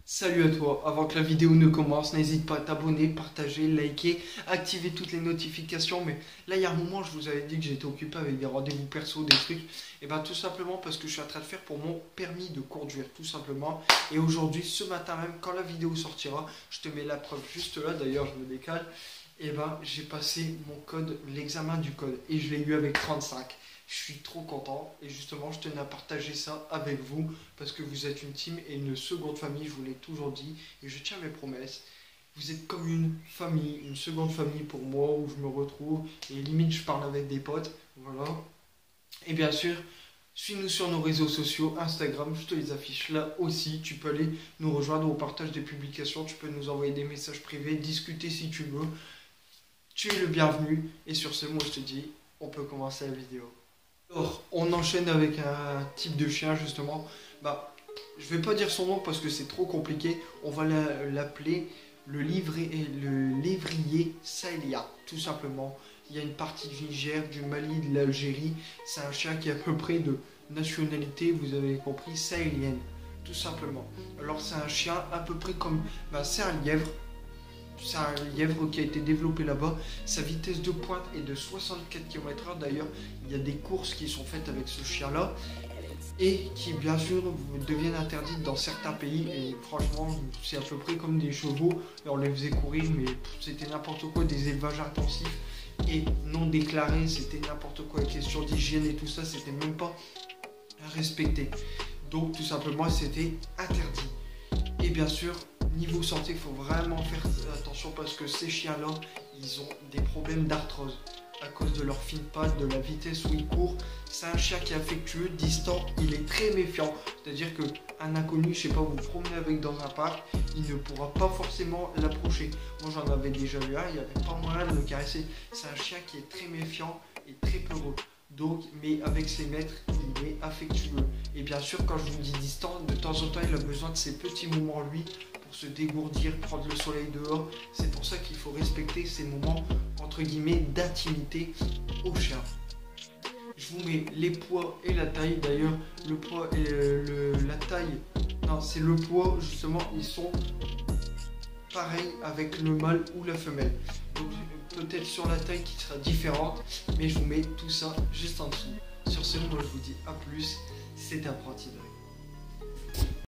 Salut à toi, avant que la vidéo ne commence, n'hésite pas à t'abonner, partager, liker, activer toutes les notifications. Mais là, il y a un moment, je vous avais dit que j'étais occupé avec des rendez-vous perso, des trucs. Et bien tout simplement parce que je suis en train de faire pour mon permis de conduire, tout simplement. Et aujourd'hui, ce matin même, quand la vidéo sortira, je te mets la preuve juste là, d'ailleurs je me décale. Et ben j'ai passé mon code, l'examen du code, et je l'ai eu avec 35. Je suis trop content et justement je tenais à partager ça avec vous parce que vous êtes une team et une seconde famille, je vous l'ai toujours dit et je tiens mes promesses. Vous êtes comme une famille, une seconde famille pour moi où je me retrouve et limite je parle avec des potes, voilà. Et bien sûr, suis-nous sur nos réseaux sociaux, Instagram, je te les affiche là aussi. Tu peux aller nous rejoindre au partage des publications, tu peux nous envoyer des messages privés, discuter si tu veux. Tu es le bienvenu et sur ce, moi je te dis, on peut commencer la vidéo. Alors, on enchaîne avec un type de chien justement. Bah, je vais pas dire son nom parce que c'est trop compliqué. On va l'appeler le lévrier sahélien, tout simplement. Il y a une partie du Niger, du Mali, de l'Algérie. C'est un chien qui est à peu près de nationalité, vous avez compris, sahélienne, tout simplement. Alors c'est un chien à peu près comme, bah, c'est un lièvre. C'est un lièvre qui a été développé là-bas. Sa vitesse de pointe est de 64 km/h. D'ailleurs, il y a des courses qui sont faites avec ce chien-là et qui, bien sûr, deviennent interdites dans certains pays. Et franchement, c'est à peu près comme des chevaux. Et on les faisait courir, mais c'était n'importe quoi, des élevages intensifs et non déclarés. C'était n'importe quoi. Les questions d'hygiène et tout ça, c'était même pas respecté. Donc, tout simplement, c'était interdit. Et bien sûr, niveau santé, il faut vraiment faire attention parce que ces chiens-là, ils ont des problèmes d'arthrose à cause de leur fine patte, de la vitesse où ils courent. C'est un chien qui est affectueux, distant, il est très méfiant. C'est-à-dire qu'un inconnu, je sais pas, vous promenez avec dans un parc, il ne pourra pas forcément l'approcher. Moi, j'en avais déjà eu un, il n'y avait pas moyen de le caresser. C'est un chien qui est très méfiant et très peureux. Donc, mais avec ses maîtres, il est affectueux. Et bien sûr, quand je vous dis distant, de temps en temps, il a besoin de ces petits moments, lui, pour se dégourdir, prendre le soleil dehors. C'est pour ça qu'il faut respecter ces moments, entre guillemets, d'intimité au chien. Je vous mets les poids et la taille. D'ailleurs, le poids et la taille, non, c'est le poids, justement, ils sont pareils avec le mâle ou la femelle. Donc, peut-être sur la taille qui sera différente, mais je vous mets tout ça juste en dessous. Sur ce, moi je vous dis à plus, c'était Apprenti Dog.